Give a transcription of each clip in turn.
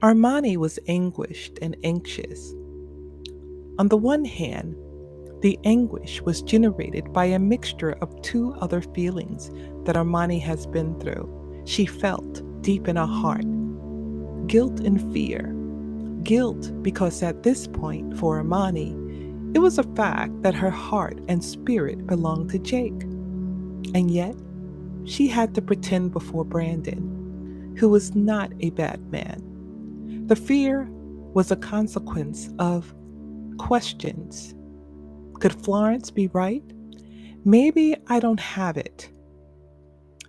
Armani was anguished and anxious. On the one hand, the anguish was generated by a mixture of two other feelings that Armani has been through. She felt deep in her heart guilt and fear. Guilt because at this point for Armani, it was a fact that her heart and spirit belonged to Jake. And yet, she had to pretend before Brandon, who was not a bad man. The fear was a consequence of questions. Could Florence be right? Maybe I don't have it.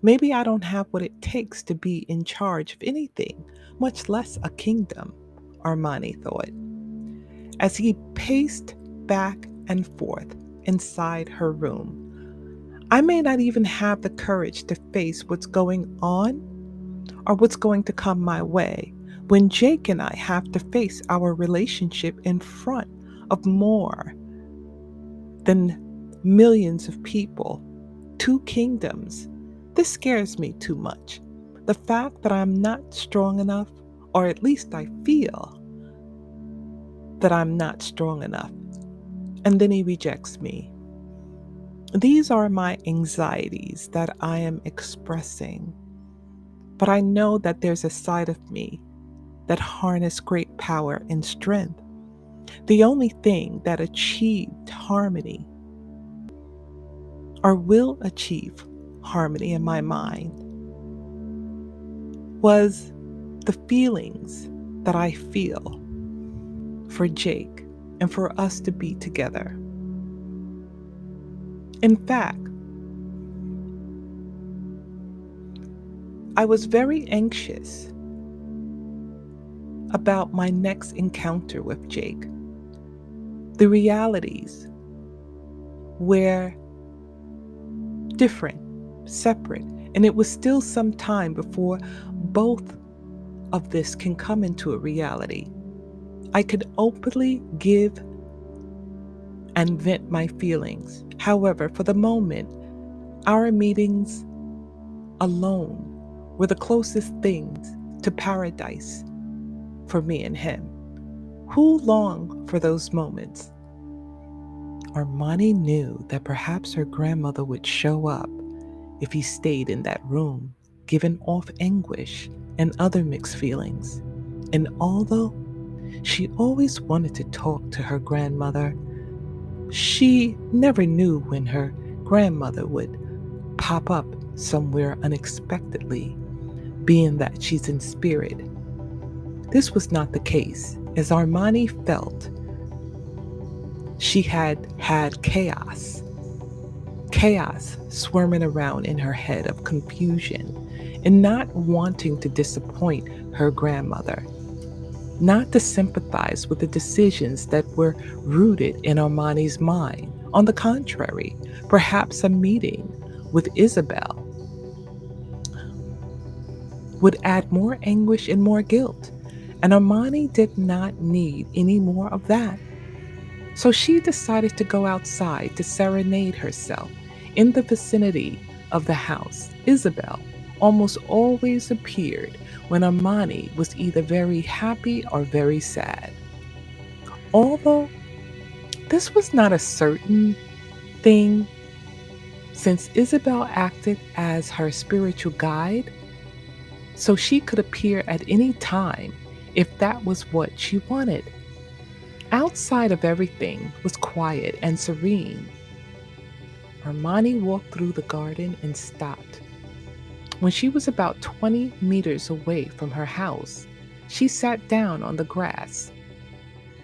Maybe I don't have what it takes to be in charge of anything, much less a kingdom, Armani thought, as he paced back and forth inside her room. I may not even have the courage to face what's going on or what's going to come my way when Jake and I have to face our relationship in front of more than millions of people, two kingdoms. This scares me too much. The fact that I'm not strong enough, or at least I feel that I'm not strong enough, and then he rejects me. These are my anxieties that I am expressing, but I know that there's a side of me that harness great power and strength. The only thing that achieved harmony or will achieve harmony in my mind was the feelings that I feel for Jake and for us to be together. In fact, I was very anxious about my next encounter with Jake. The realities were different, separate, and it was still some time before both of this can come into a reality. I could openly give and vent my feelings. However, for the moment, our meetings alone were the closest things to paradise for me and him. Who longed for those moments? Armani knew that perhaps her grandmother would show up if he stayed in that room, giving off anguish and other mixed feelings. And although she always wanted to talk to her grandmother, she never knew when her grandmother would pop up somewhere unexpectedly, being that she's in spirit. This was not the case, as Armani felt she had chaos swarming around in her head of confusion and not wanting to disappoint her grandmother, not to sympathize with the decisions that were rooted in Armani's mind. On the contrary, perhaps a meeting with Isabel would add more anguish and more guilt, and Armani did not need any more of that. So she decided to go outside to serenade herself in the vicinity of the house. Isabel almost always appeared when Armani was either very happy or very sad. Although this was not a certain thing, since Isabel acted as her spiritual guide, so she could appear at any time if that was what she wanted. Outside of everything was quiet and serene. Armani walked through the garden and stopped. When she was about 20 meters away from her house, she sat down on the grass,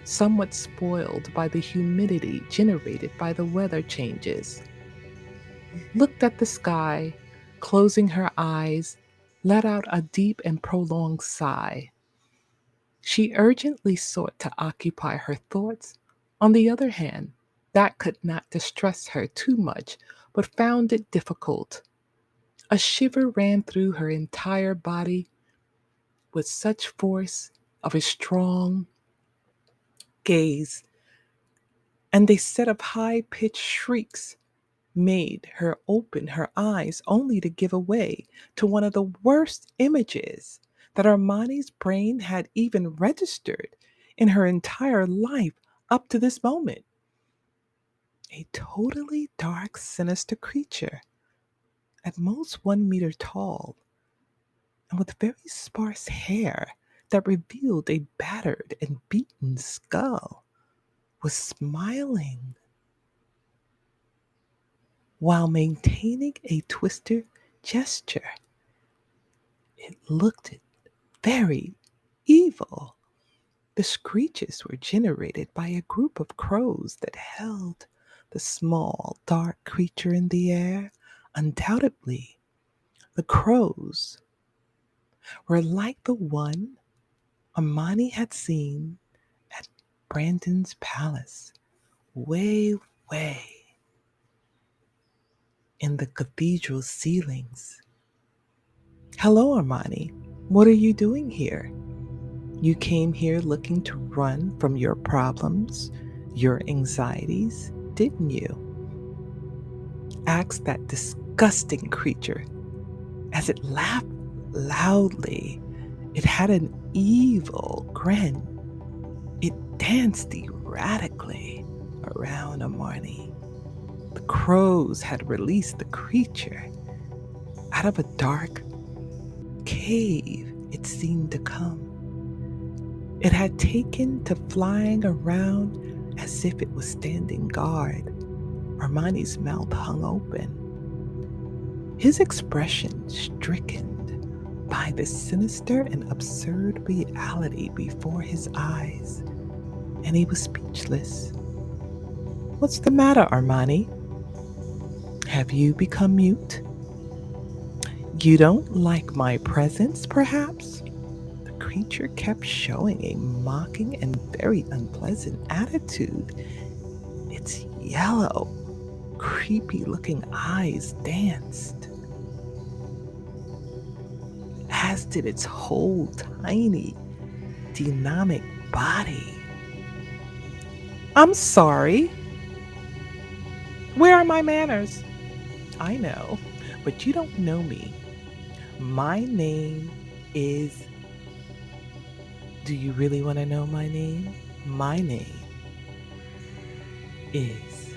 somewhat spoiled by the humidity generated by the weather changes, looked at the sky, closing her eyes, let out a deep and prolonged sigh. She urgently sought to occupy her thoughts. On the other hand, that could not distress her too much, but found it difficult. A shiver ran through her entire body with such force of a strong gaze, and a set of high pitched shrieks made her open her eyes only to give away to one of the worst images that Armani's brain had even registered in her entire life up to this moment. A totally dark, sinister creature, at most 1 meter tall, and with very sparse hair that revealed a battered and beaten skull, was smiling while maintaining a twisted gesture. It looked very evil. The screeches were generated by a group of crows that held the small, dark creature in the air. Undoubtedly, the crows were like the one Amani had seen at Brandon's palace, way, way in the cathedral ceilings. Hello, Armani. What are you doing here? You came here looking to run from your problems, your anxieties, didn't you? Asked that disgusting creature as it laughed loudly. It had an evil grin. It danced erratically around Armani. The crows had released the creature out of a dark cave it seemed to come. It had taken to flying around as if it was standing guard. Armani's mouth hung open, his expression stricken by the sinister and absurd reality before his eyes, and he was speechless. What's the matter, Armani? Have you become mute? You don't like my presence, perhaps? The creature kept showing a mocking and very unpleasant attitude. Its yellow, creepy looking eyes danced, as did its whole tiny, dynamic body. I'm sorry. Where are my manners? I know, but you don't know me. My name is. Do you really want to know my name? My name is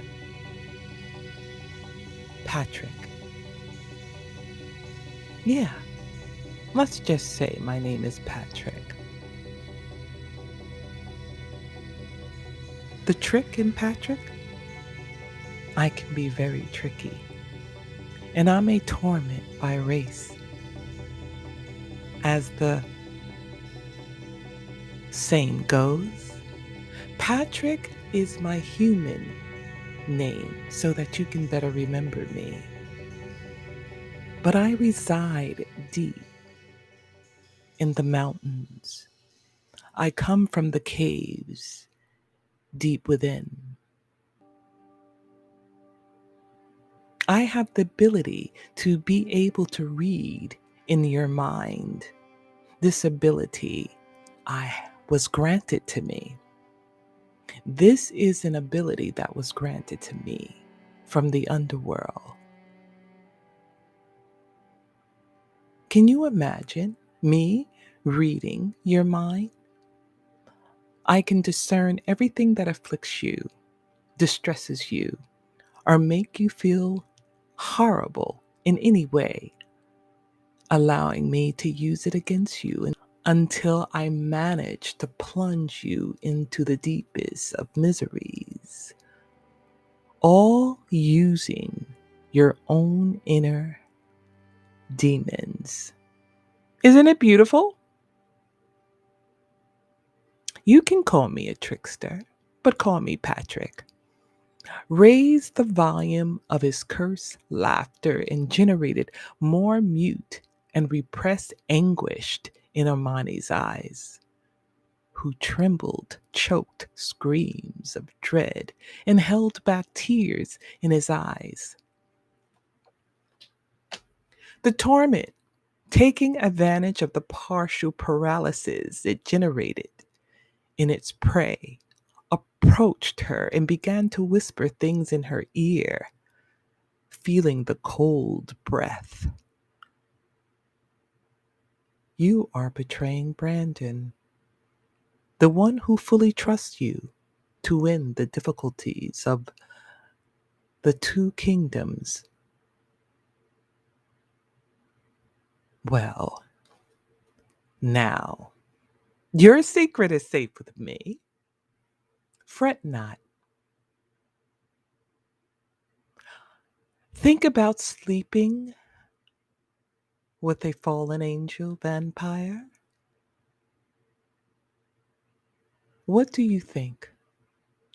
Patrick. Yeah, let's just say my name is Patrick. The trick in Patrick? I can be very tricky, and I'm a torment by race. As the saying goes, Patrick is my human name so that you can better remember me. But I reside deep in the mountains. I come from the caves deep within. I have the ability to be able to read in your mind. This ability I was granted to me. This is an ability that was granted to me from the underworld. Can you imagine me reading your mind? I can discern everything that afflicts you, distresses you, or make you feel horrible in any way, allowing me to use it against you until I manage to plunge you into the deepest of miseries, all using your own inner demons. Isn't it beautiful? You can call me a trickster, but call me Patrick. Raised the volume of his cursed laughter and generated more mute and repressed anguish in Armani's eyes, who trembled, choked screams of dread, and held back tears in his eyes. The torment, taking advantage of the partial paralysis it generated in its prey, approached her and began to whisper things in her ear, feeling the cold breath. You are betraying Brandon, the one who fully trusts you to win the difficulties of the two kingdoms. Well, now, your secret is safe with me. Fret not. Think about sleeping with a fallen angel vampire. What do you think?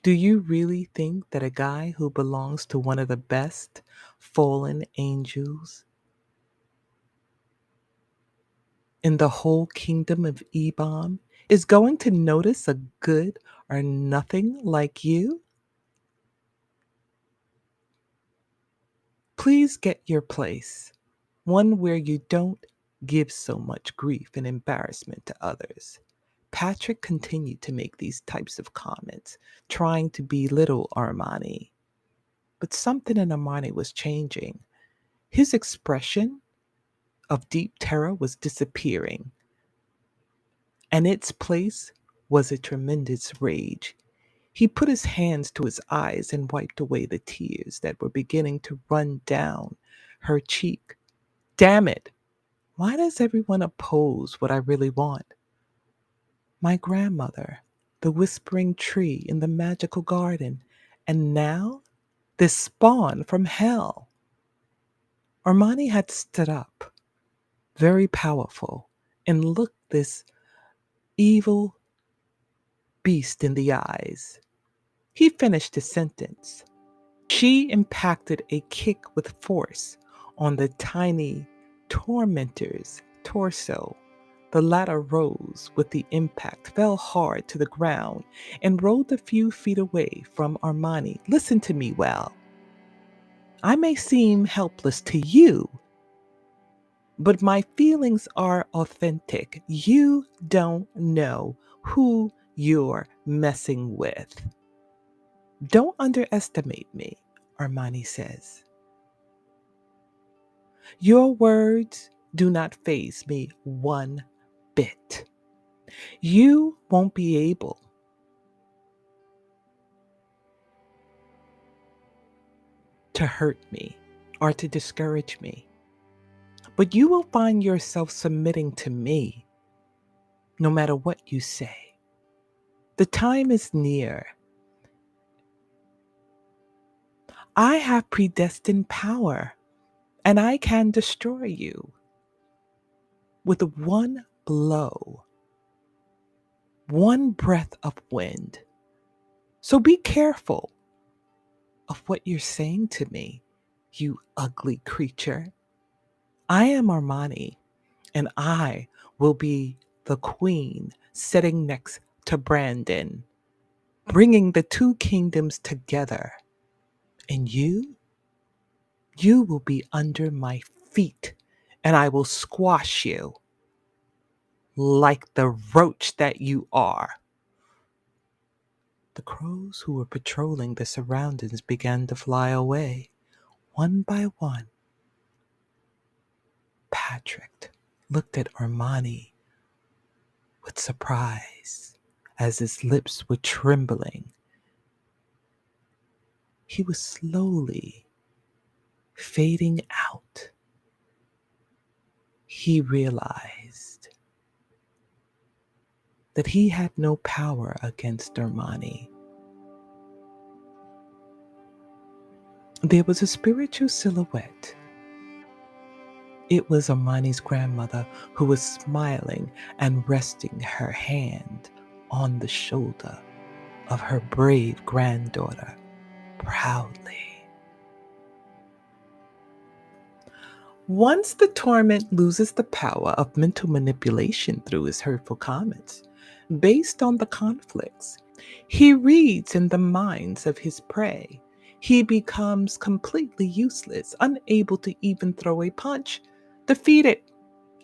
Do you really think that a guy who belongs to one of the best fallen angels in the whole kingdom of Ebom is going to notice a good or nothing like you? Please get your place, one where you don't give so much grief and embarrassment to others. Patrick continued to make these types of comments, trying to belittle Armani. But something in Armani was changing. His expression of deep terror was disappearing, and its place was a tremendous rage. He put his hands to his eyes and wiped away the tears that were beginning to run down her cheek. Damn it! Why does everyone oppose what I really want? My grandmother, the whispering tree in the magical garden, and now this spawn from hell. Armani had stood up, very powerful, and looked this evil beast in the eyes. He finished his sentence. She impacted a kick with force on the tiny tormentor's torso. The latter rose with the impact, fell hard to the ground, and rolled a few feet away from Armani. Listen to me well. I may seem helpless to you, but my feelings are authentic. You don't know who you're messing with. Don't underestimate me, Armani says. Your words do not faze me one bit. You won't be able to hurt me or to discourage me, but you will find yourself submitting to me no matter what you say. The time is near. I have predestined power, and I can destroy you with one blow, one breath of wind. So be careful of what you're saying to me, you ugly creature. I am Armani, and I will be the queen sitting next to Brandon, bringing the two kingdoms together. And you will be under my feet, and I will squash you like the roach that you are. The crows who were patrolling the surroundings began to fly away, one by one. Patrick looked at Armani with surprise as his lips were trembling. He was slowly fading out. He realized that he had no power against Armani. There was a spiritual silhouette. It was Armani's grandmother who was smiling and resting her hand on the shoulder of her brave granddaughter proudly. Once the torment loses the power of mental manipulation through his hurtful comments, based on the conflicts he reads in the minds of his prey, he becomes completely useless, unable to even throw a punch, defeated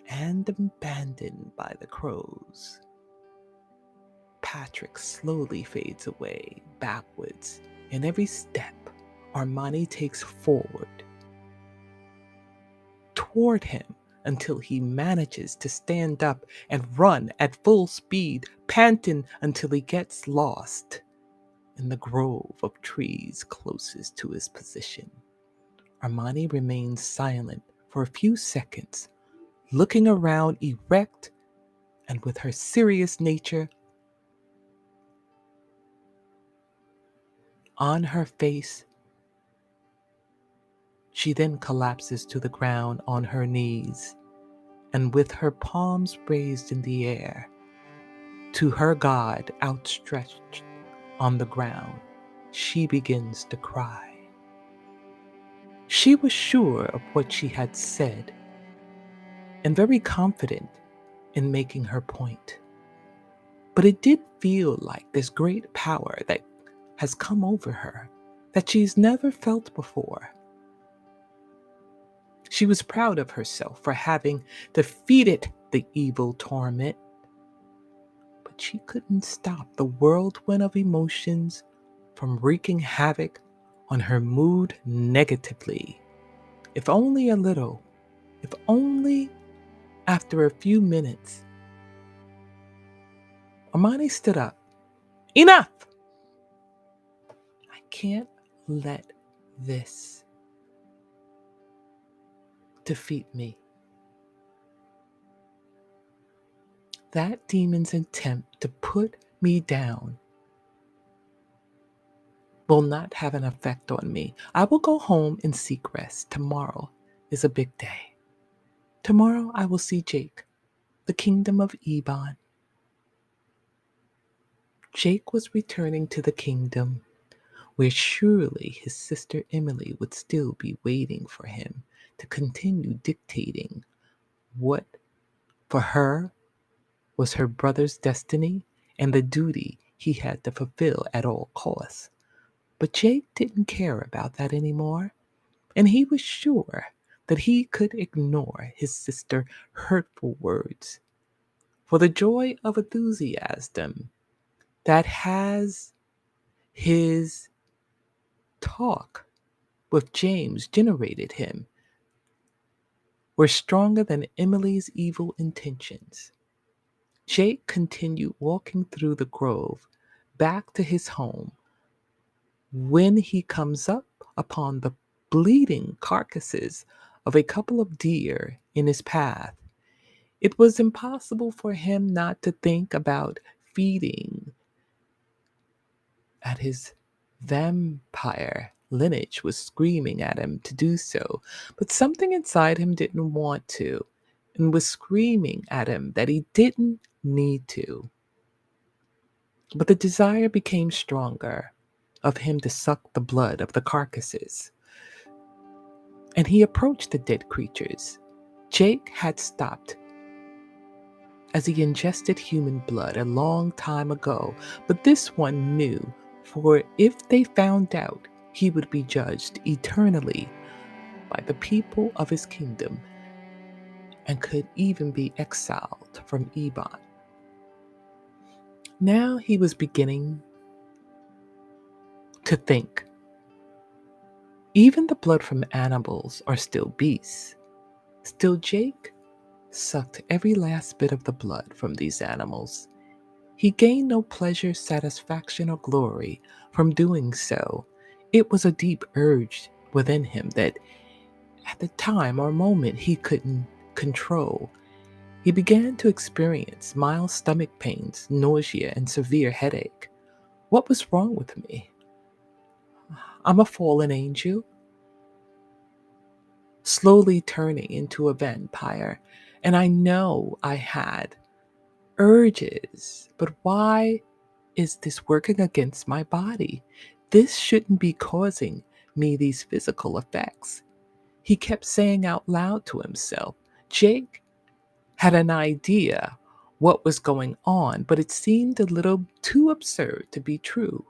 and abandoned by the crows. Patrick slowly fades away backwards, and every step Armani takes forward toward him until he manages to stand up and run at full speed, panting until he gets lost in the grove of trees closest to his position. Armani remains silent for a few seconds, looking around erect and with her serious nature on her face. She then collapses to the ground on her knees, and with her palms raised in the air, to her God outstretched on the ground, she begins to cry. She was sure of what she had said and very confident in making her point. But it did feel like this great power that has come over her that she's never felt before. She was proud of herself for having defeated the evil torment, but she couldn't stop the whirlwind of emotions from wreaking havoc on her mood negatively. If only a little, if only after a few minutes, Amani stood up. Enough! I can't let this defeat me. That demon's attempt to put me down will not have an effect on me. I will go home and seek rest. Tomorrow is a big day. Tomorrow I will see Jake, the kingdom of Ebon. Jake was returning to the kingdom where surely his sister Emily would still be waiting for him to continue dictating what for her was her brother's destiny and the duty he had to fulfill at all costs. But Jake didn't care about that anymore, and he was sure that he could ignore his sister's hurtful words for the joy of enthusiasm that has his talk with James generated him were stronger than Emily's evil intentions. Jake continued walking through the grove back to his home when he comes up upon the bleeding carcasses of a couple of deer in his path. It was impossible for him not to think about feeding at his vampire lineage was screaming at him to do so, but something inside him didn't want to and was screaming at him that he didn't need to. But the desire became stronger of him to suck the blood of the carcasses, and he approached the dead creatures. Jake had stopped as he ingested human blood a long time ago, but this one knew, for if they found out, he would be judged eternally by the people of his kingdom and could even be exiled from Ebon. Now he was beginning to think. Even the blood from animals are still beasts. Still, Jake sucked every last bit of the blood from these animals. He gained no pleasure, satisfaction, or glory from doing so. It was a deep urge within him that at the time or moment he couldn't control. He began to experience mild stomach pains, nausea, and severe headache. What was wrong with me? I'm a fallen angel, slowly turning into a vampire, and I know I had urges, but why is this working against my body? This shouldn't be causing me these physical effects. He kept saying out loud to himself. Jake had an idea what was going on, but it seemed a little too absurd to be true.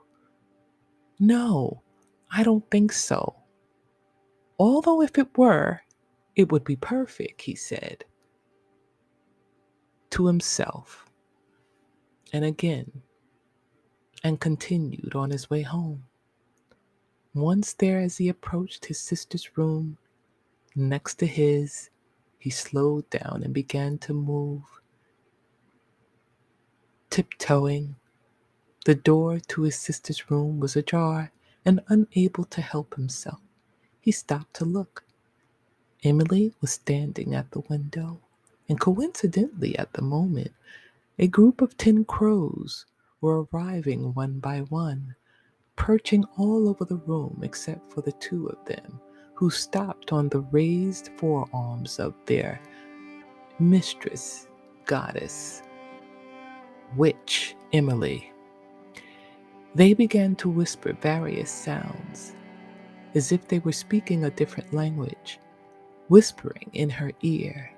No, I don't think so. Although if it were, it would be perfect, he said to himself, and again, and continued on his way home. Once there, as he approached his sister's room next to his, He slowed down and began to move, tiptoeing. The door to his sister's room was ajar, and unable to help himself, he stopped to look. Emily was standing at the window, and coincidentally at the moment, a group of 10 crows were arriving one by one, perching all over the room except for the two of them, who stopped on the raised forearms of their mistress, goddess, witch Emily. They began to whisper various sounds, as if they were speaking a different language, whispering in her ear.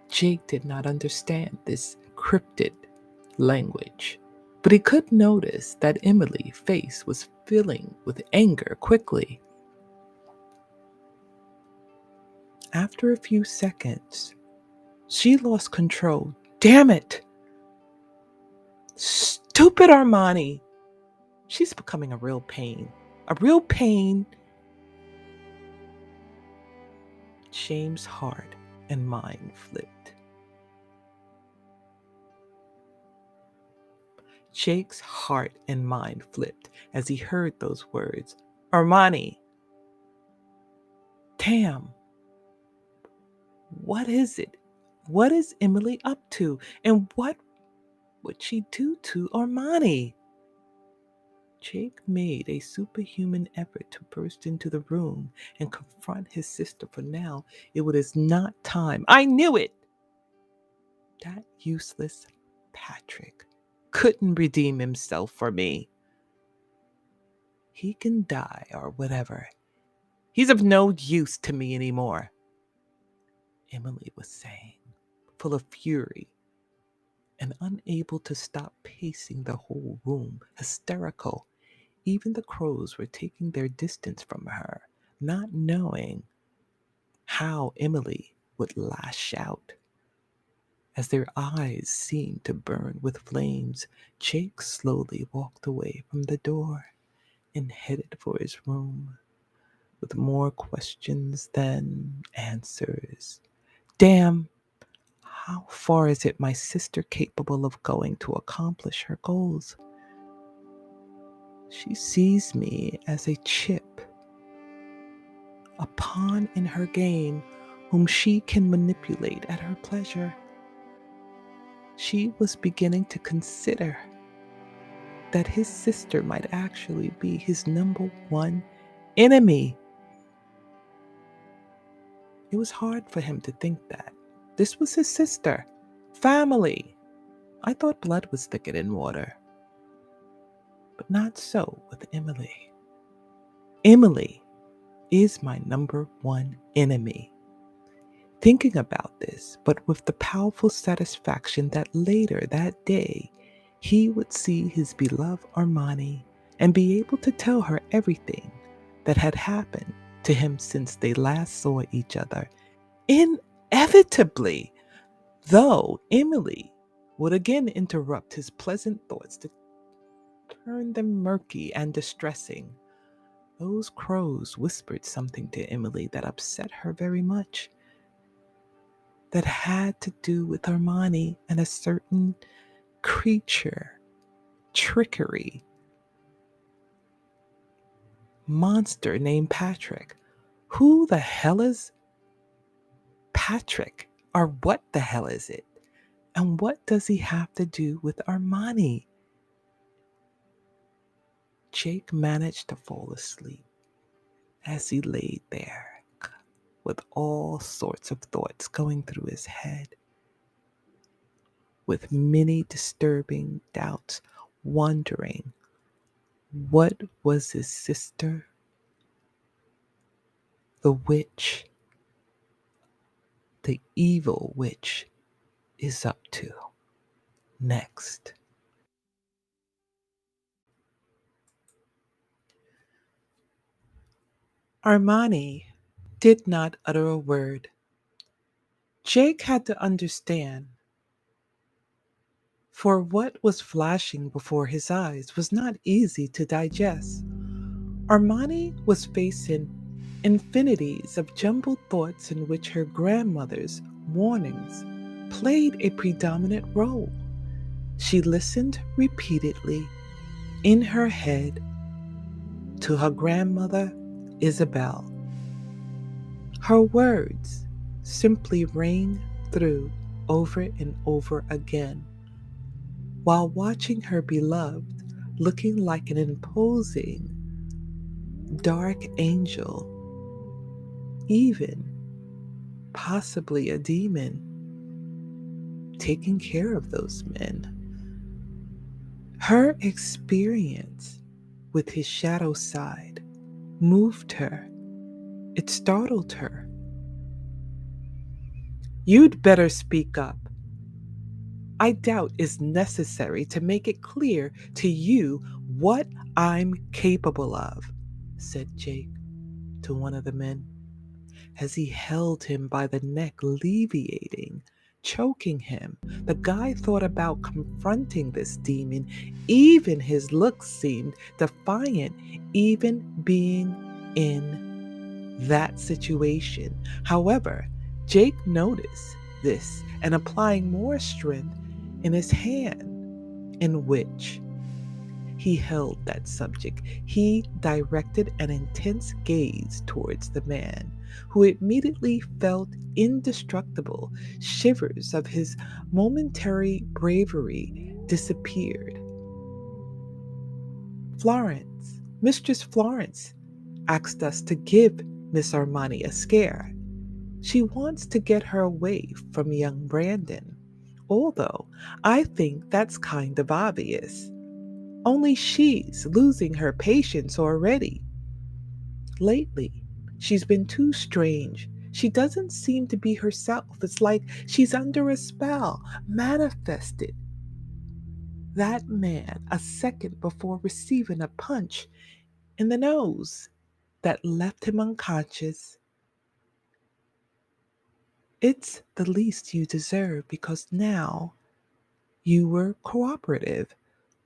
Jake did not understand this cryptid language, but he could notice that Emily's face was filling with anger quickly. After a few seconds, she lost control. Damn it! Stupid Armani! She's becoming a real pain. A real pain. James' heart and mind flipped. Jake's heart and mind flipped as he heard those words. Armani! Damn! What is it? What is Emily up to? And what would she do to Armani? Jake made a superhuman effort to burst into the room and confront his sister, for now it was not time. I knew it! That useless Patrick couldn't redeem himself for me. He can die or whatever. He's of no use to me anymore, Emily was saying, full of fury and unable to stop pacing the whole room, hysterical. Even the crows were taking their distance from her, not knowing how Emily would lash out. As their eyes seemed to burn with flames, Jake slowly walked away from the door and headed for his room with more questions than answers. Damn, how far is it my sister capable of going to accomplish her goals? She sees me as a chip, a pawn in her game whom she can manipulate at her pleasure. She was beginning to consider that his sister might actually be his number one enemy. It was hard for him to think that. This was his sister. Family. I thought blood was thicker than water. But not so with Emily. Emily is my number one enemy. Thinking about this, but with the powerful satisfaction that later that day, he would see his beloved Armani and be able to tell her everything that had happened to him since they last saw each other. Inevitably, though, Emily would again interrupt his pleasant thoughts to turn them murky and distressing. Those crows whispered something to Emily that upset her very much, that had to do with Armani and a certain creature, trickery, monster named Patrick. Who the hell is Patrick? Or what the hell is it? And what does he have to do with Armani? Jake managed to fall asleep as he laid there with all sorts of thoughts going through his head, with many disturbing doubts, wondering what was his sister, the witch, the evil witch, is up to next. Armani did not utter a word. Jake had to understand, for what was flashing before his eyes was not easy to digest. Armani was facing infinities of jumbled thoughts in which her grandmother's warnings played a predominant role. She listened repeatedly in her head to her grandmother, Isabel. Her words simply rang through over and over again, while watching her beloved looking like an imposing, dark angel, even possibly a demon, taking care of those men. Her experience with his shadow side moved her. It startled her. You'd better speak up. I doubt it's necessary to make it clear to you what I'm capable of, said Jake to one of the men as he held him by the neck, alleviating, choking him. The guy thought about confronting this demon. Even his looks seemed defiant, even being in that situation. However, Jake noticed this and applying more strength in his hand in which he held that subject. He directed an intense gaze towards the man, who immediately felt indestructible. Shivers of his momentary bravery disappeared. Florence, Mistress Florence, asked us to give Miss Armani a scare. She wants to get her away from young Brandon. Although I think that's kind of obvious. Only she's losing her patience already. Lately, she's been too strange. She doesn't seem to be herself. It's like she's under a spell, manifested that man a second before receiving a punch in the nose that left him unconscious. It's the least you deserve because now you were cooperative.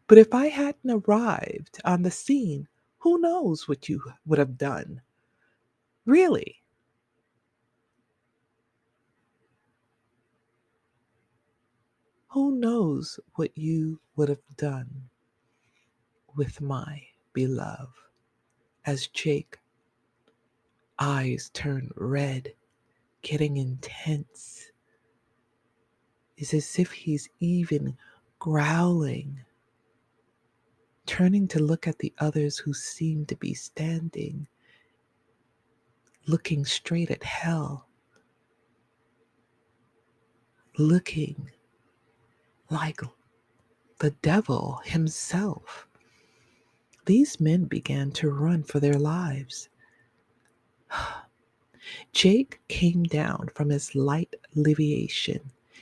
But if I hadn't arrived on the scene, who knows what you would have done? Really? Who knows what you would have done with my beloved? As Jake eyes turned red, getting intense. It's as if he's even growling, turning to look at the others who seem to be standing, looking straight at hell, looking like the devil himself. These men began to run for their lives. Jake came down from his light leviation.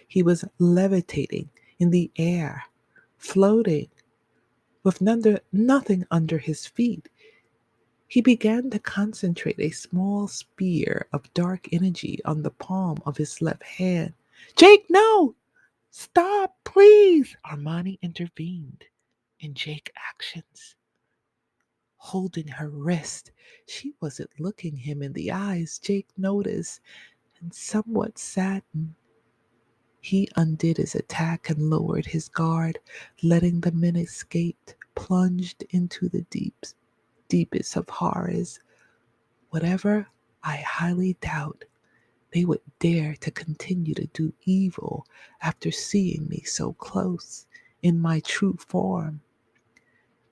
He was levitating in the air, floating with nothing under his feet. He began to concentrate a small spear of dark energy on the palm of his left hand. Jake, no! Stop, please! Armani intervened in Jake's actions, holding her wrist. She wasn't looking him in the eyes. Jake noticed, and somewhat saddened, he undid his attack and lowered his guard, letting the men escape, plunged into the deepest of horrors. Whatever, I highly doubt they would dare to continue to do evil after seeing me so close in my true form.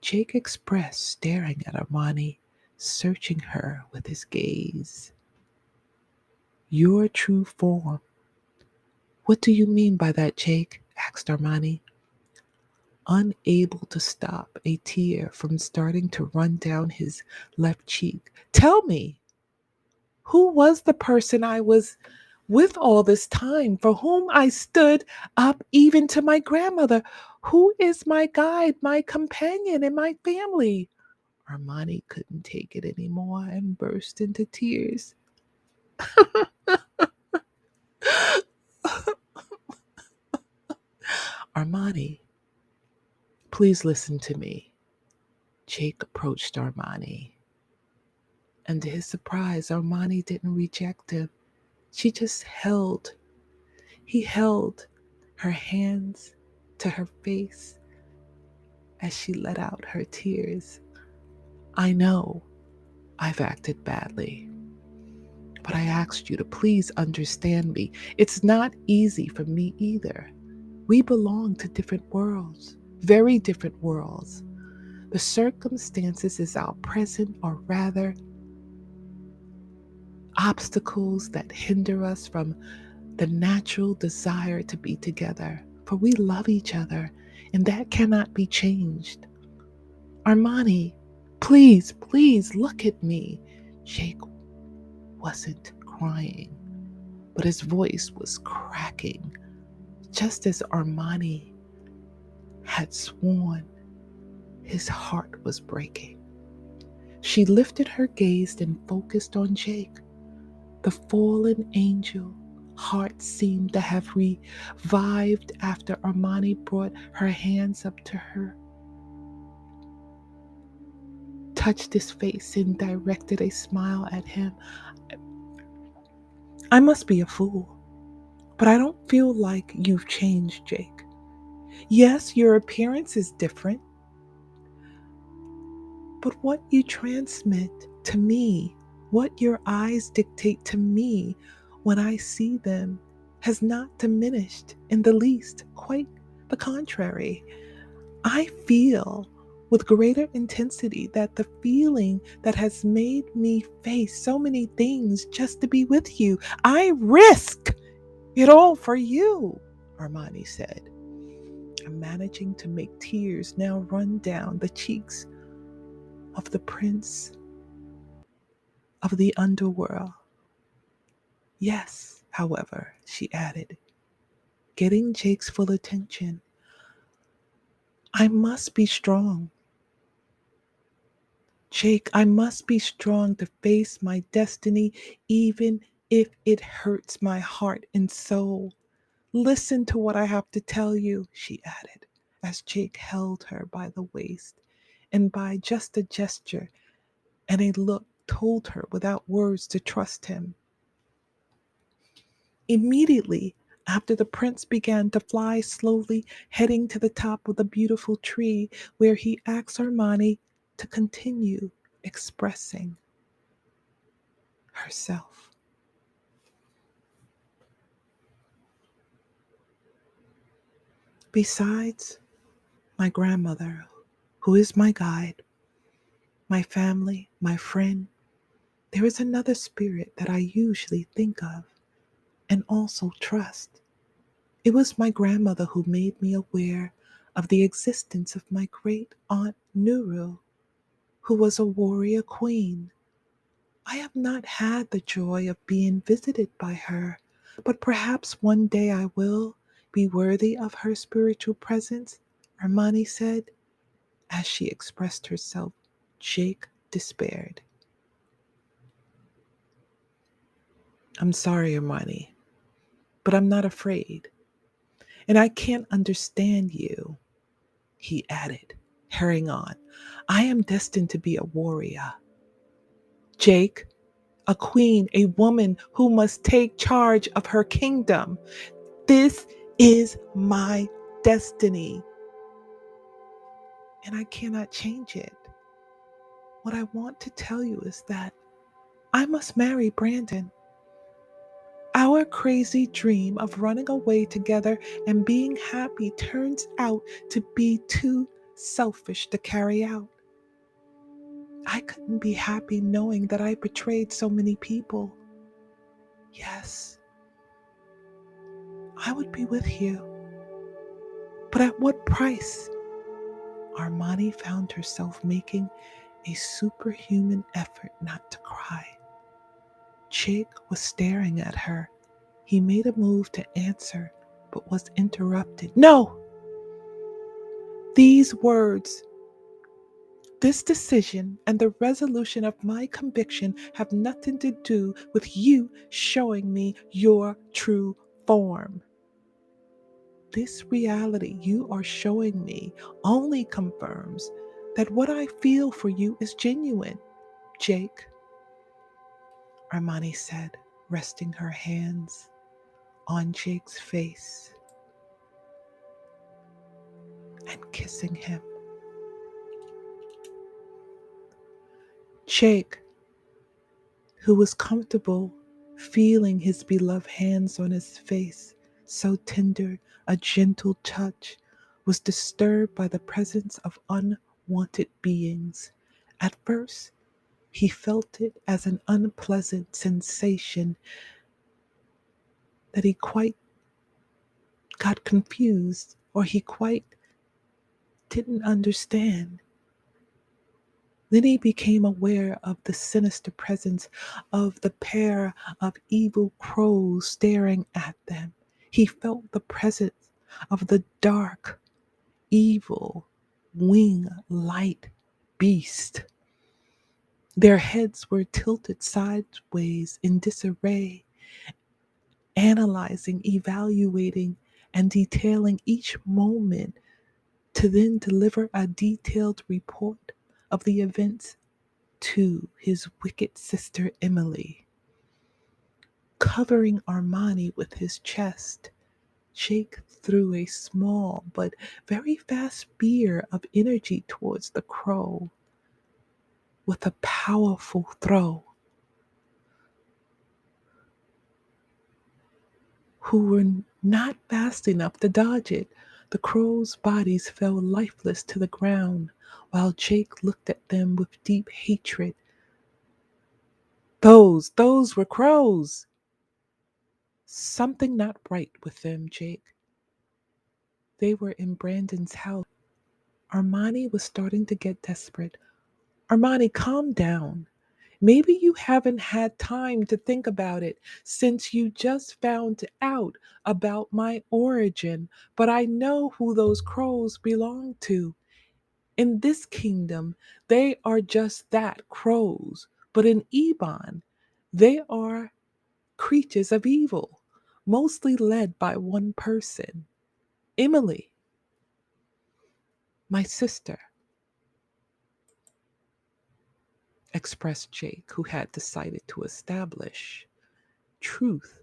Jake expressed, staring at Armani, searching her with his gaze. Your true form. What do you mean by that, Jake? Asked Armani, unable to stop a tear from starting to run down his left cheek. Tell me, who was the person I was with all this time, for whom I stood up even to my grandmother? Who is my guide, my companion, and my family? Armani couldn't take it anymore and burst into tears. Armani, please listen to me. Jake approached Armani, and to his surprise, Armani didn't reject him. She just held He held her hands to her face as she let out her tears. I know I've acted badly, but I asked you to please understand me. It's not easy for me either. We belong to different worlds, very different worlds. The circumstances is our present, or rather, obstacles that hinder us from the natural desire to be together. For we love each other, and that cannot be changed. Armani, please, please look at me. Jake wasn't crying, but his voice was cracking, just as Armani had sworn. His heart was breaking. She lifted her gaze and focused on Jake. The fallen angel heart seemed to have revived after Armani brought her hands up to her, touched his face, and directed a smile at him. I must be a fool, but I don't feel like you've changed, Jake. Yes, your appearance is different, but what you transmit to me, what your eyes dictate to me when I see them, has not diminished in the least. Quite the contrary. I feel with greater intensity that the feeling that has made me face so many things just to be with you. I risk it all for you, Armani said. I'm managing to make tears now run down the cheeks of the prince of the underworld. Yes, however, she added, getting Jake's full attention, I must be strong. Jake, I must be strong to face my destiny, even if it hurts my heart and soul. Listen to what I have to tell you, she added, as Jake held her by the waist, and by just a gesture and a look told her without words to trust him. Immediately after, the prince began to fly slowly, heading to the top of the beautiful tree, where he asked Armani to continue expressing herself. Besides my grandmother, who is my guide, my family, my friend, there is another spirit that I usually think of and also trust. It was my grandmother who made me aware of the existence of my great aunt Nuru, who was a warrior queen. I have not had the joy of being visited by her, but perhaps one day I will be worthy of her spiritual presence, Hermione said. As she expressed herself, Jake despaired. I'm sorry, Hermione, but I'm not afraid. And I can't understand you, he added, hurrying on. I am destined to be a warrior. Jake, a queen, a woman who must take charge of her kingdom. This is my destiny, and I cannot change it. What I want to tell you is that I must marry Brandon. Our crazy dream of running away together and being happy turns out to be too selfish to carry out. I couldn't be happy knowing that I betrayed so many people. Yes, I would be with you, but at what price? Armani found herself making a superhuman effort not to cry. Jake was staring at her. He made a move to answer, but was interrupted. No! These words, this decision, and the resolution of my conviction have nothing to do with you showing me your true form. This reality you are showing me only confirms that what I feel for you is genuine, Jake, Armani said, resting her hands on Jake's face and kissing him. Jake, who was comfortable feeling his beloved hands on his face, so tender, a gentle touch, was disturbed by the presence of unwanted beings. At first, he felt it as an unpleasant sensation that he quite got confused or he quite didn't understand. Then he became aware of the sinister presence of the pair of evil crows staring at them. He felt the presence of the dark, evil, wing light beast. Their heads were tilted sideways in disarray, analyzing, evaluating, and detailing each moment to then deliver a detailed report of the events to his wicked sister Emily. Covering Armani with his chest, Jake threw a small but very fast spear of energy towards the crow. With a powerful throw, who were not fast enough to dodge it, the crows' bodies fell lifeless to the ground, while Jake looked at them with deep hatred. Those were crows. Something not right with them, Jake. They were in Brandon's house. Armani was starting to get desperate. Armani, calm down. Maybe you haven't had time to think about it since you just found out about my origin, but I know who those crows belong to. In this kingdom, they are just that, crows. But in Ebon, they are creatures of evil, mostly led by one person, Emily, my sister, expressed Jake, who had decided to establish truth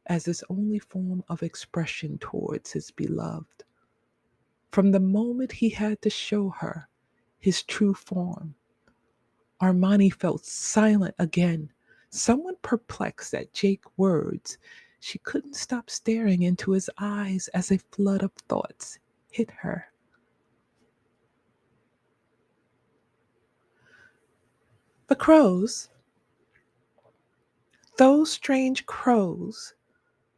as his only form of expression towards his beloved. From the moment he had to show her his true form, Armani felt silent again, somewhat perplexed at Jake's words. She couldn't stop staring into his eyes as a flood of thoughts hit her. The crows, those strange crows,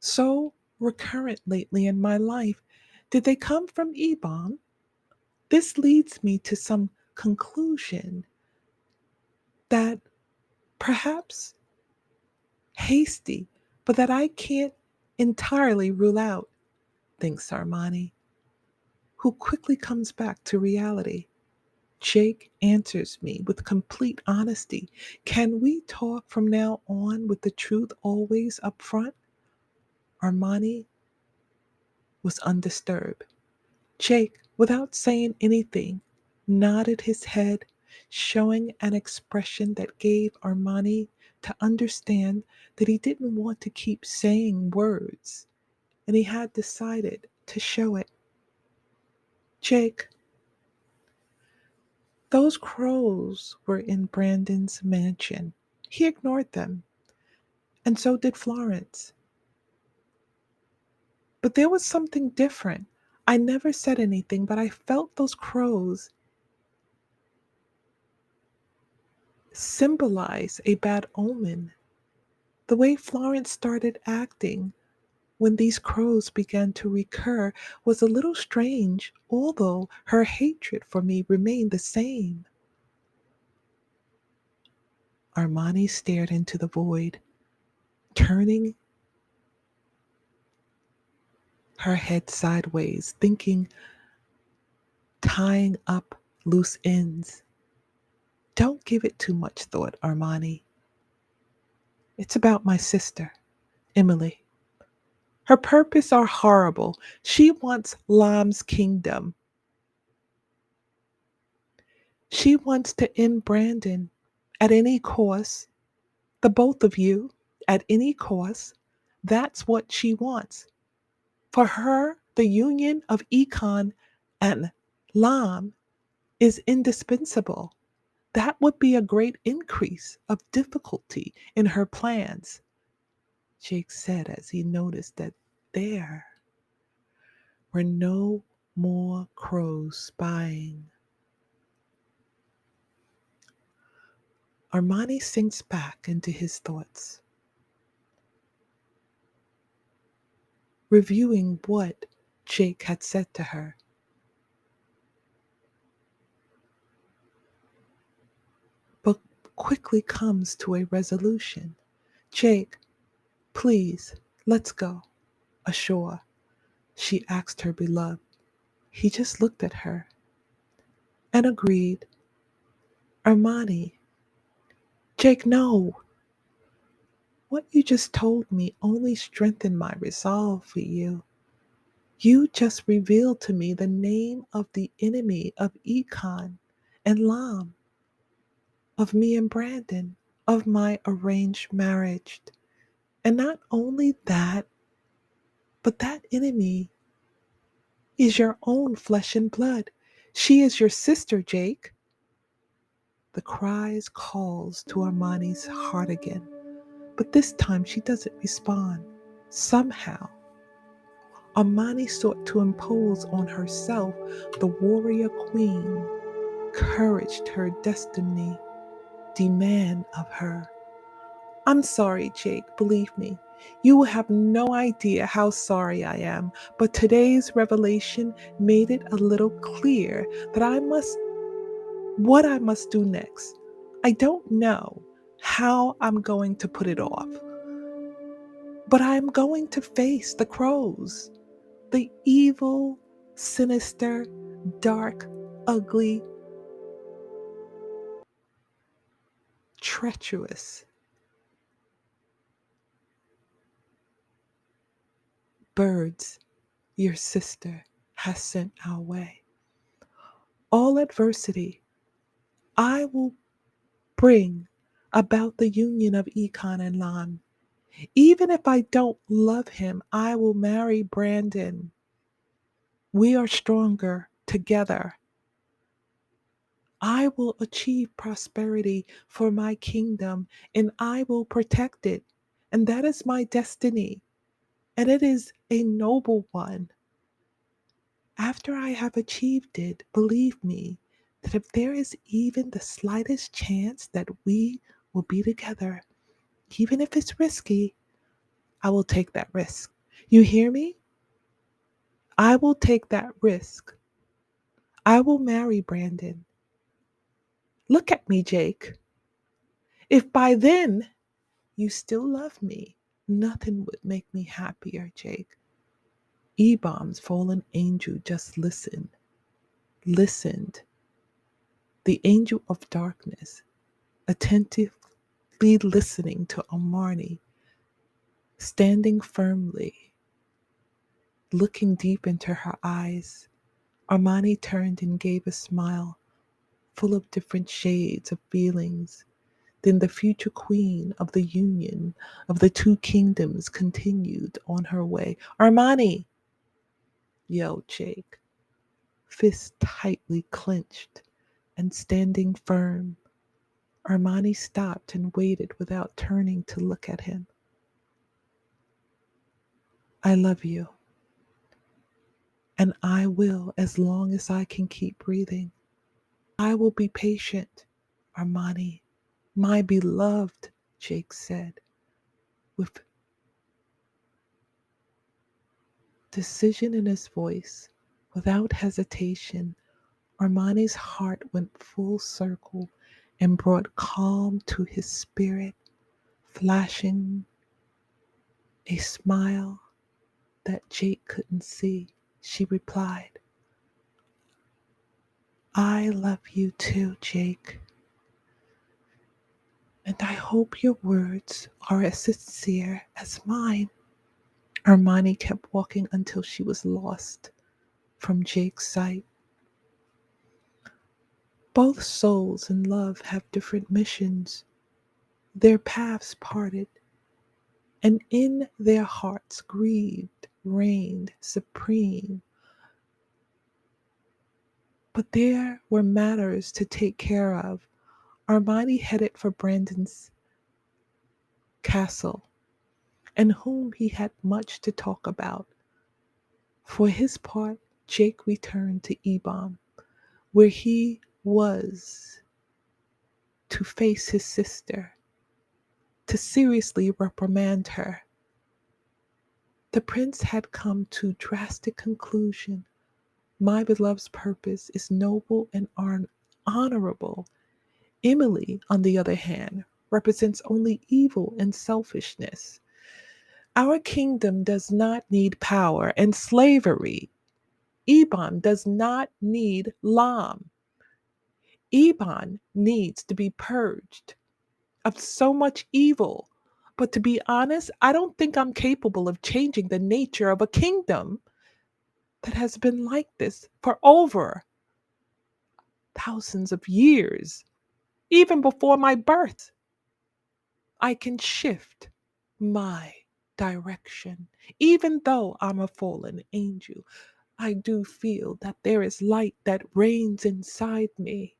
so recurrent lately in my life, did they come from Ebon? This leads me to some conclusion that perhaps hasty, but that I can't entirely rule out, thinks Armani, who quickly comes back to reality. Jake answers me with complete honesty. Can we talk from now on with the truth always up front? Armani was undisturbed. Jake, without saying anything, nodded his head, showing an expression that gave Armani to understand that he didn't want to keep saying words, and he had decided to show it. Jake, those crows were in Brandon's mansion. He ignored them, and so did Florence. But there was something different. I never said anything, but I felt those crows symbolize a bad omen. The way Florence started acting when these crows began to recur was a little strange, although her hatred for me remained the same. Armani stared into the void, turning her head sideways, thinking, tying up loose ends. Don't give it too much thought, Armani. It's about my sister, Emily. Her purpose are horrible. She wants Lam's kingdom. She wants to end Brandon at any cost, the both of you, at any cost. That's what she wants. For her, the union of Econ and Lam is indispensable. That would be a great increase of difficulty in her plans, Jake said as he noticed that there were no more crows spying. Armani sinks back into his thoughts, reviewing what Jake had said to her, but quickly comes to a resolution. Jake, please, let's go. Ashore, she asked her beloved. He just looked at her and agreed. Armani, Jake, no. What you just told me only strengthened my resolve for you. You just revealed to me the name of the enemy of Econ and Lam, of me and Brandon, of my arranged marriage. And not only that, but that enemy is your own flesh and blood. She is your sister, Jake. The cries calls to Armani's heart again, but this time she doesn't respond. Somehow, Armani sought to impose on herself the warrior queen, courage her destiny demand of her. I'm sorry, Jake, believe me. You will have no idea how sorry I am, but today's revelation made it a little clear that what I must do next. I don't know how I'm going to put it off, but I'm going to face the crows, the evil, sinister, dark, ugly, treacherous birds your sister has sent our way. All adversity I will bring about the union of Econ and Lam. Even if I don't love him, I will marry Brandon. We are stronger together. I will achieve prosperity for my kingdom and I will protect it. And that is my destiny. And it is a noble one. After I have achieved it, believe me, that if there is even the slightest chance that we will be together, even if it's risky, I will take that risk. You hear me? I will take that risk. I will marry Brandon. Look at me, Jake. If by then you still love me, nothing would make me happier, Jake. E-Bomb's fallen angel just listened. The angel of darkness, attentively listening to Armani, standing firmly, looking deep into her eyes. Armani turned and gave a smile full of different shades of feelings. Then the future queen of the union of the two kingdoms continued on her way. Armani, yelled Jake, fists tightly clenched and standing firm. Armani stopped and waited without turning to look at him. I love you, and I will as long as I can keep breathing. I will be patient, Armani, my beloved, Jake said, with decision in his voice. Without hesitation, Armani's heart went full circle and brought calm to his spirit, flashing a smile that Jake couldn't see. She replied, I love you too, Jake. And I hope your words are as sincere as mine. Armani kept walking until she was lost from Jake's sight. Both souls in love have different missions. Their paths parted, and in their hearts grieved reigned supreme. But there were matters to take care of. Armani headed for Brandon's castle, and whom he had much to talk about. For his part, Jake returned to Ebom, where he was to face his sister, to seriously reprimand her. The prince had come to drastic conclusion. My beloved's purpose is noble and honorable. Emily, on the other hand, represents only evil and selfishness. Our kingdom does not need power and slavery. Ebon does not need Lam. Ebon needs to be purged of so much evil. But to be honest, I don't think I'm capable of changing the nature of a kingdom that has been like this for over thousands of years, even before my birth. I can shift my direction. Even though I'm a fallen angel, I do feel that there is light that reigns inside me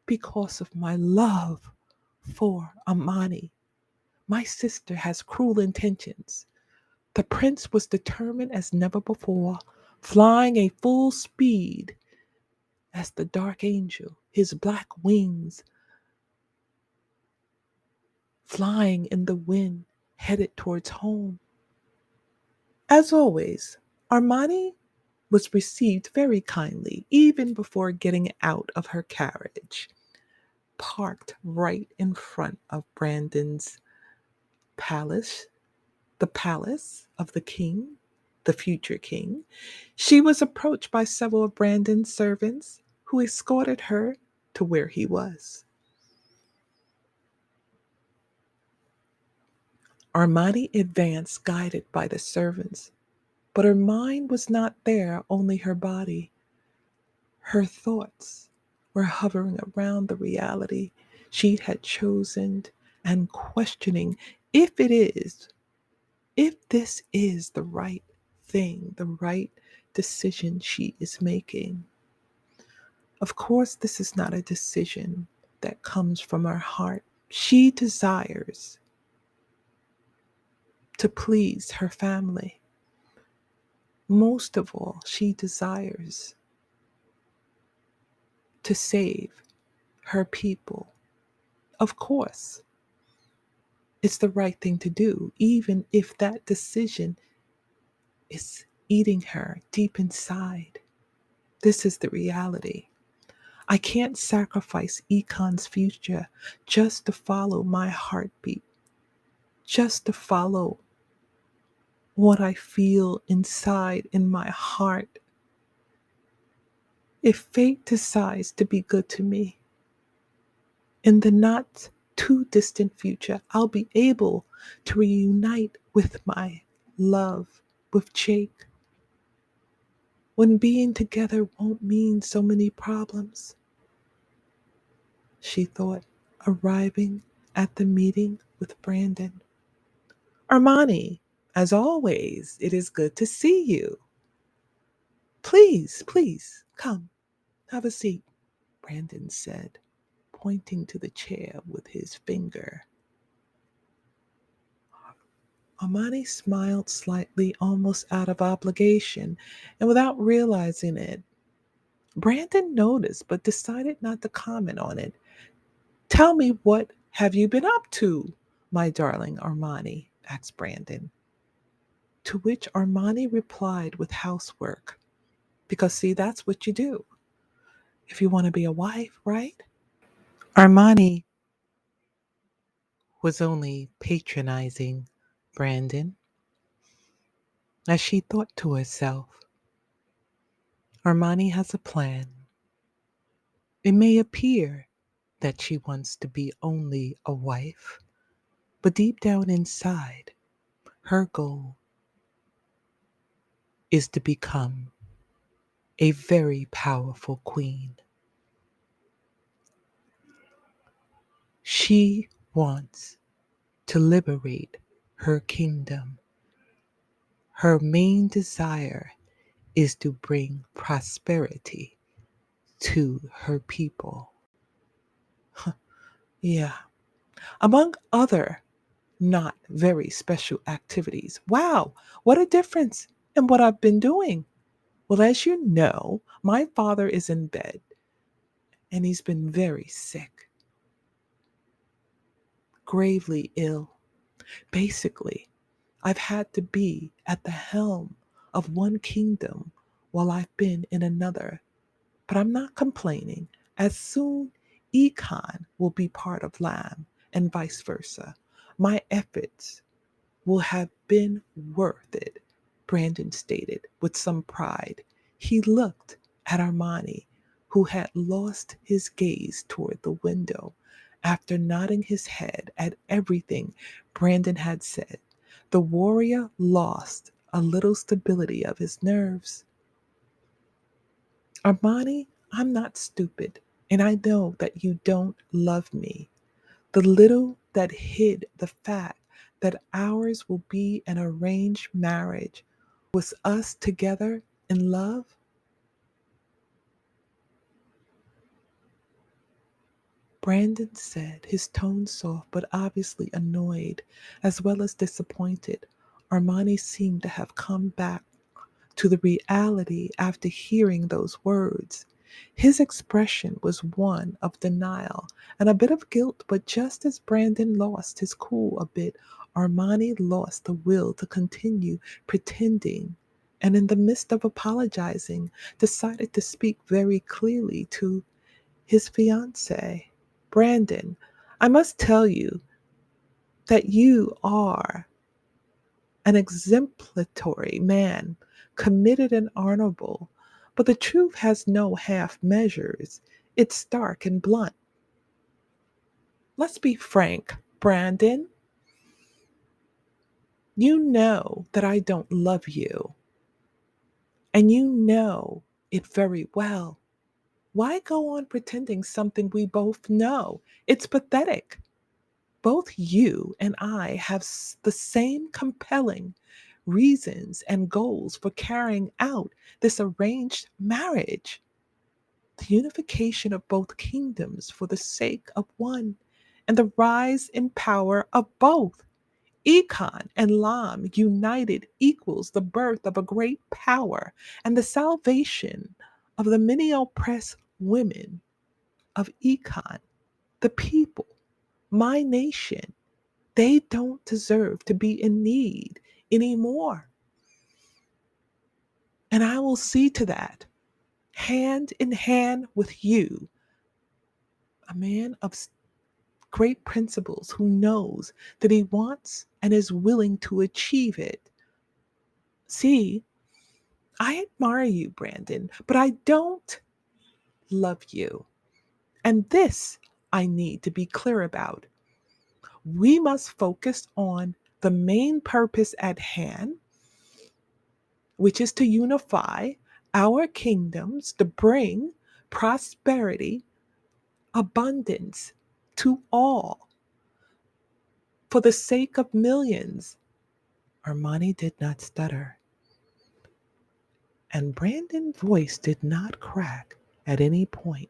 because of my love for Amani. My sister has cruel intentions. The prince was determined as never before, flying a full speed as the dark angel, his black wings flying in the wind, headed towards home. As always, Armani was received very kindly, even before getting out of her carriage, parked right in front of Brandon's palace, the palace of the king, the future king. She was approached by several of Brandon's servants who escorted her to where he was. Armani advanced, guided by the servants, but her mind was not there, only her body. Her thoughts were hovering around the reality she had chosen and questioning if it is, if this is the right thing, the right decision she is making. Of course, this is not a decision that comes from her heart. She desires to please her family. Most of all, she desires to save her people. Of course, it's the right thing to do, even if that decision is eating her deep inside. This is the reality. I can't sacrifice Econ's future just to follow my heartbeat, just to follow what I feel inside in my heart. If fate decides to be good to me, in the not too distant future, I'll be able to reunite with my love, with Jake, when being together won't mean so many problems, she thought, arriving at the meeting with Brandon. Armani, as always, it is good to see you. Please, please, come, have a seat, Brandon said, pointing to the chair with his finger. Armani smiled slightly, almost out of obligation, and without realizing it, Brandon noticed but decided not to comment on it. Tell me, what have you been up to, my darling Armani? Asked Brandon. To which Armani replied with housework. Because, see, that's what you do if you want to be a wife, right? Armani was only patronizing Brandon, as she thought to herself. Armani has a plan. It may appear that she wants to be only a wife, but deep down inside, her goal is to become a very powerful queen. She wants to liberate her kingdom. Her main desire is to bring prosperity to her people. Yeah. Among other not very special activities. Wow, what a difference in what I've been doing. Well, as you know, my father is in bed and he's been very sick, gravely ill. Basically, I've had to be at the helm of one kingdom while I've been in another. But I'm not complaining, as soon Econ will be part of Lamb and vice versa. My efforts will have been worth it, Brandon stated with some pride. He looked at Armani, who had lost his gaze toward the window after nodding his head at everything Brandon had said. The warrior lost a little stability of his nerves. Armani, I'm not stupid, and I know that you don't love me. The little that hid the fact that ours will be an arranged marriage was us together in love. Brandon said, his tone soft but obviously annoyed as well as disappointed. Armani seemed to have come back to the reality after hearing those words. His expression was one of denial and a bit of guilt, but just as Brandon lost his cool a bit, Armani lost the will to continue pretending and, in the midst of apologizing, decided to speak very clearly to his fiancé. Brandon, I must tell you that you are an exemplary man, committed and honorable, but the truth has no half measures. It's stark and blunt. Let's be frank, Brandon. You know that I don't love you, and you know it very well. Why go on pretending something we both know? It's pathetic. Both you and I have the same compelling reasons and goals for carrying out this arranged marriage. The unification of both kingdoms for the sake of one, and the rise in power of both. Econ and Lam united equals the birth of a great power and the salvation of the many oppressed women of Econ, the people, my nation. They don't deserve to be in need anymore. And I will see to that, hand in hand with you, a man of great principles who knows that he wants and is willing to achieve it. See, I admire you, Brandon, but I don't love you. And this I need to be clear about. We must focus on the main purpose at hand, which is to unify our kingdoms to bring prosperity, abundance to all for the sake of millions. Armani did not stutter, and Brandon's voice did not crack at any point.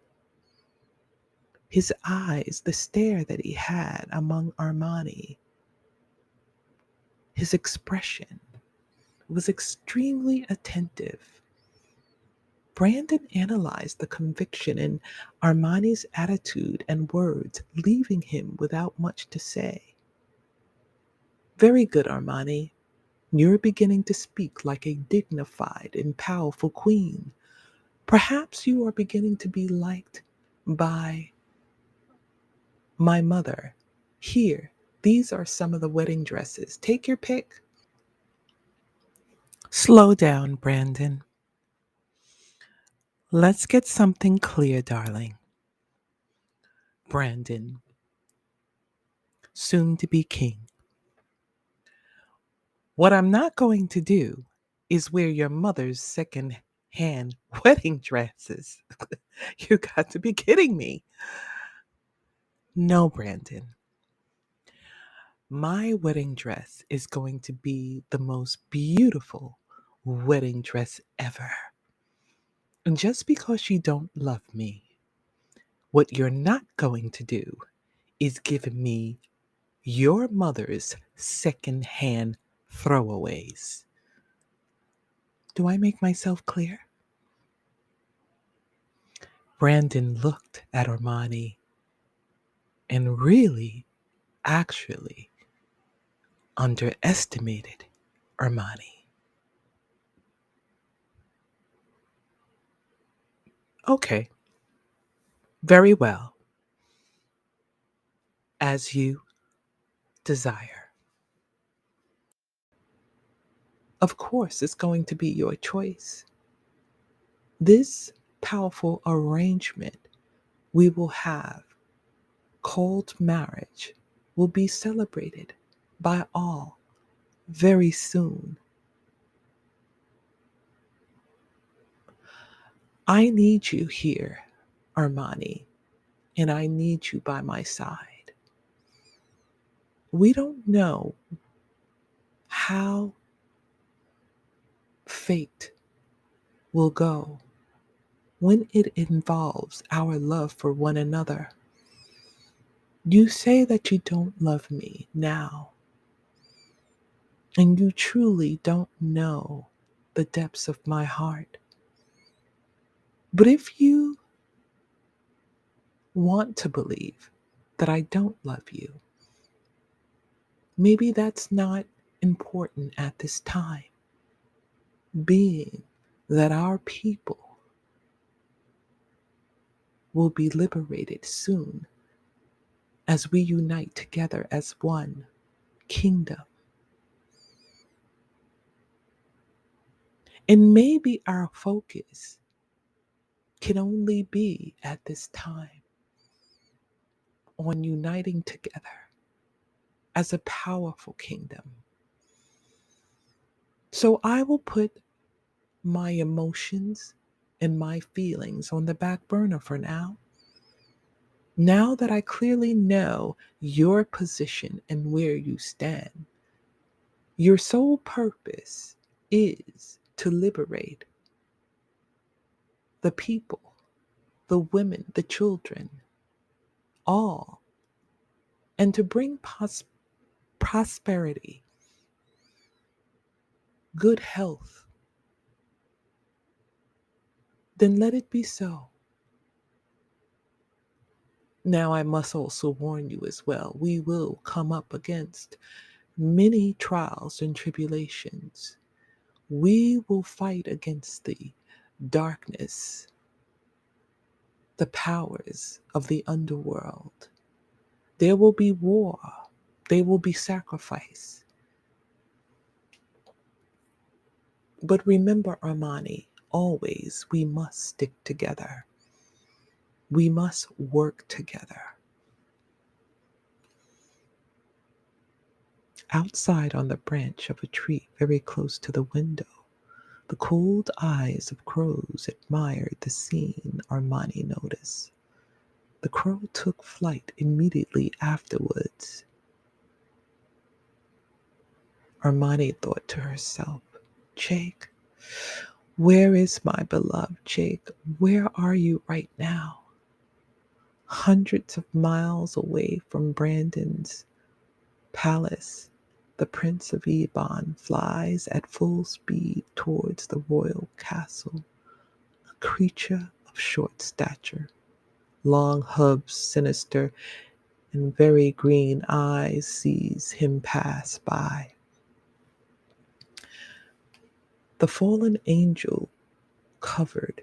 His eyes, the stare that he had among Armani, his expression was extremely attentive. Brandon analyzed the conviction in Armani's attitude and words, leaving him without much to say. Very good, Armani. You're beginning to speak like a dignified and powerful queen. Perhaps you are beginning to be liked by my mother. Here, these are some of the wedding dresses. Take your pick. Slow down, Brandon. Let's get something clear, darling. Brandon, soon to be king. What I'm not going to do is wear your mother's second hand wedding dresses. You got to be kidding me. No, Brandon. My wedding dress is going to be the most beautiful wedding dress ever. And just because you don't love me, what you're not going to do is give me your mother's second-hand throwaways. Do I make myself clear? Brandon looked at Armani and really, actually, underestimated Armani. Okay, very well, as you desire. Of course, it's going to be your choice. This powerful arrangement we will have, called marriage, will be celebrated by all very soon. I need you here, Armani, and I need you by my side. We don't know how fate will go when it involves our love for one another. You say that you don't love me now, and you truly don't know the depths of my heart. But if you want to believe that I don't love you, maybe that's not important at this time, being that our people will be liberated soon as we unite together as one kingdom. And maybe our focus can only be at this time on uniting together as a powerful kingdom. So I will put my emotions and my feelings on the back burner for now. Now that I clearly know your position and where you stand, your sole purpose is to liberate the people, the women, the children, all, and to bring prosperity, good health, then let it be so. Now, I must also warn you as well, we will come up against many trials and tribulations. We will fight against the darkness, the powers of the underworld. There will be war, there will be sacrifice. But remember, Armani, always we must stick together. We must work together. Outside on the branch of a tree very close to the window, the cold eyes of crows admired the scene Armani noticed. The crow took flight immediately afterwards. Armani thought to herself, Jake, where is my beloved Jake? Where are you right now? Hundreds of miles away from Brandon's palace, the Prince of Ebon flies at full speed towards the royal castle. A creature of short stature, long hubs, sinister, and very green eyes sees him pass by. The fallen angel, covered,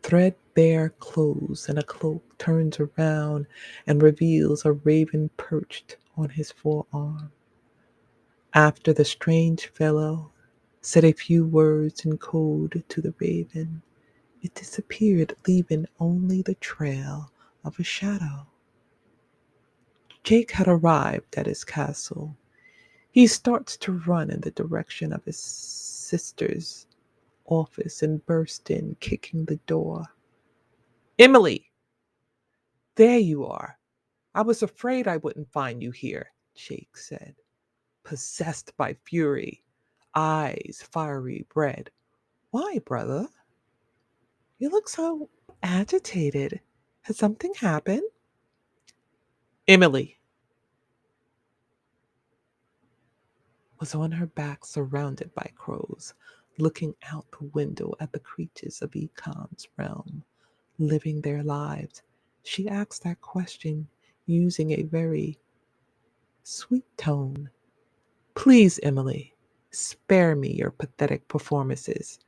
threadbare clothes and a cloak, turns around and reveals a raven perched on his forearm. After the strange fellow said a few words in code to the raven, it disappeared, leaving only the trail of a shadow. Jake had arrived at his castle. He starts to run in the direction of his sister's office and burst in, kicking the door. Emily, there you are. I was afraid I wouldn't find you here, Jake said, possessed by fury, eyes fiery red. Why, brother? You look so agitated. Has something happened? Emily was on her back, surrounded by crows, looking out the window at the creatures of Econ's realm, living their lives. She asked that question using a very sweet tone. Please, Emily, spare me your pathetic performances.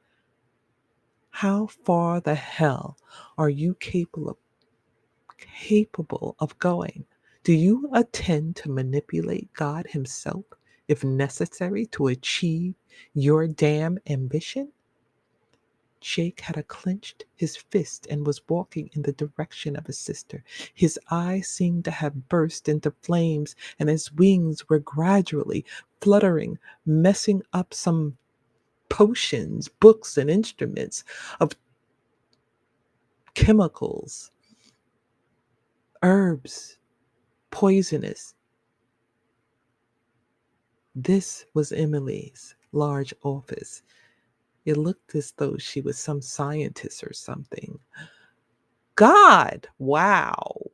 How far the hell are you capable of going? Do you intend to manipulate God Himself, if necessary, to achieve your damn ambition? Jake had clenched his fist and was walking in the direction of his sister. His eyes seemed to have burst into flames, and his wings were gradually fluttering, messing up some potions, books, and instruments of chemicals, herbs, poisonous. This was Emily's large office. It looked as though she was some scientist or something. God, wow,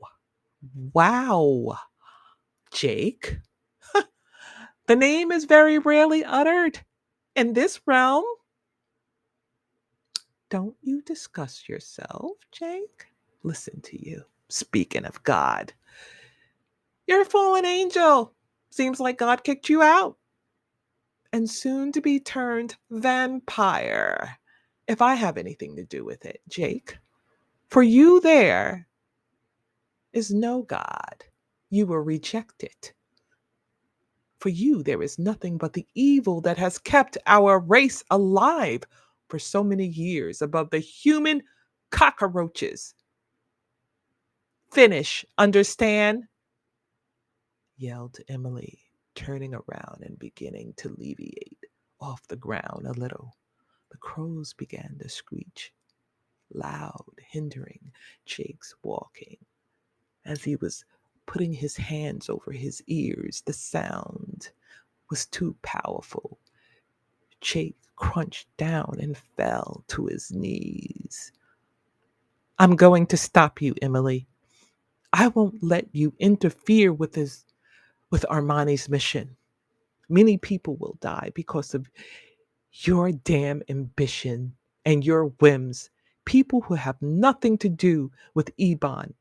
wow, Jake. The name is very rarely uttered in this realm. Don't you discuss yourself, Jake? Listen to you. Speaking of God, you're a fallen angel. Seems like God kicked you out. And soon to be turned vampire. If I have anything to do with it, Jake, for you there is no God. You were rejected. For you, there is nothing but the evil that has kept our race alive for so many years above the human cockroaches. Finish, understand? Yelled Emily, turning around and beginning to leviate off the ground a little. The crows began to screech, loud, hindering Jake's walking. As he was putting his hands over his ears, the sound was too powerful. Jake crunched down and fell to his knees. I'm going to stop you, Emily. I won't let you interfere with Armani's mission. Many people will die because of your damn ambition and your whims. People who have nothing to do with Ebon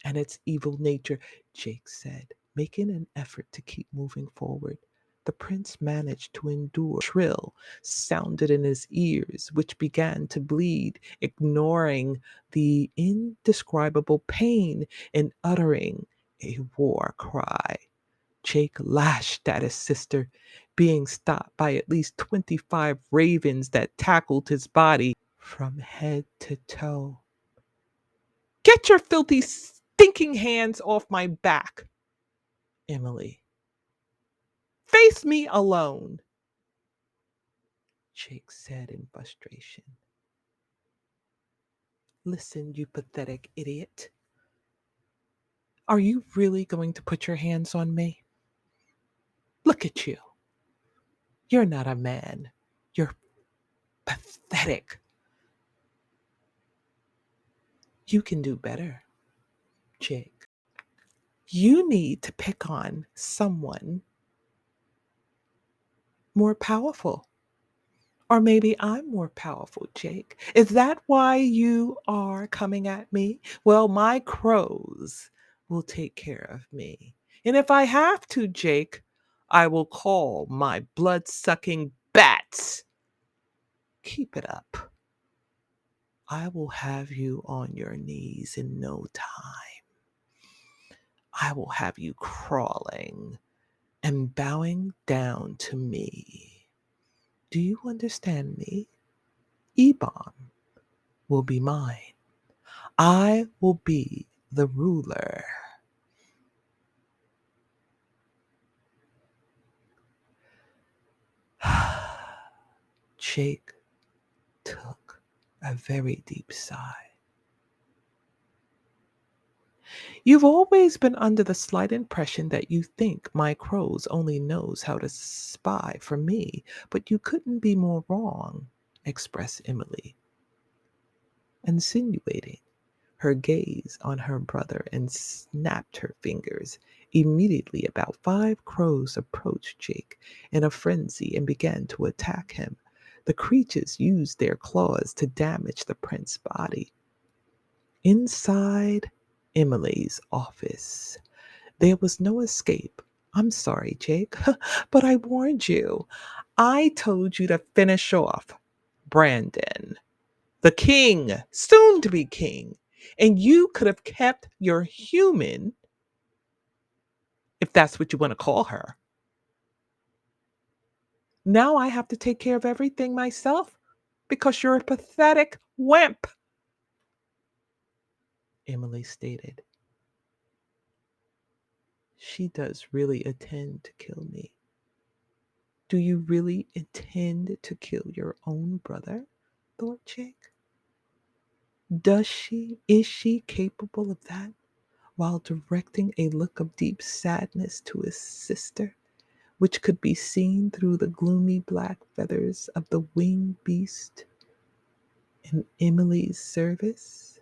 and its evil nature, Jake said, making an effort to keep moving forward. The prince managed to endure. Shrill sounded in his ears, which began to bleed, ignoring the indescribable pain in uttering a war cry. Jake lashed at his sister, being stopped by at least 25 ravens that tackled his body from head to toe. Get your filthy, stinking hands off my back, Emily. Face me alone, Jake said in frustration. Listen, you pathetic idiot. Are you really going to put your hands on me? Look at you. You're not a man. You're pathetic. You can do better, Jake. You need to pick on someone more powerful. Or maybe I'm more powerful, Jake. Is that why you are coming at me? Well, my crows will take care of me. And if I have to, Jake, I will call my blood sucking bats. Keep it up. I will have you on your knees in no time. I will have you crawling and bowing down to me. Do you understand me? Ebon will be mine. I will be the ruler. Jake took a very deep sigh. You've always been under the slight impression that you think my crows only knows how to spy for me, but you couldn't be more wrong, expressed Emily, insinuating her gaze on her brother and snapped her fingers. Immediately, about 5 crows approached Jake in a frenzy and began to attack him. The creatures used their claws to damage the prince's body. Inside Emily's office, there was no escape. I'm sorry, Jake, but I warned you. I told you to finish off Brandon, the king, soon to be king, and you could have kept your human, if that's what you want to call her. Now I have to take care of everything myself because you're a pathetic wimp, Emily stated. She does really intend to kill me. Do you really intend to kill your own brother? Thought Jake. Does she? Is she capable of that? While directing a look of deep sadness to his sister, which could be seen through the gloomy black feathers of the winged beast in Emily's service.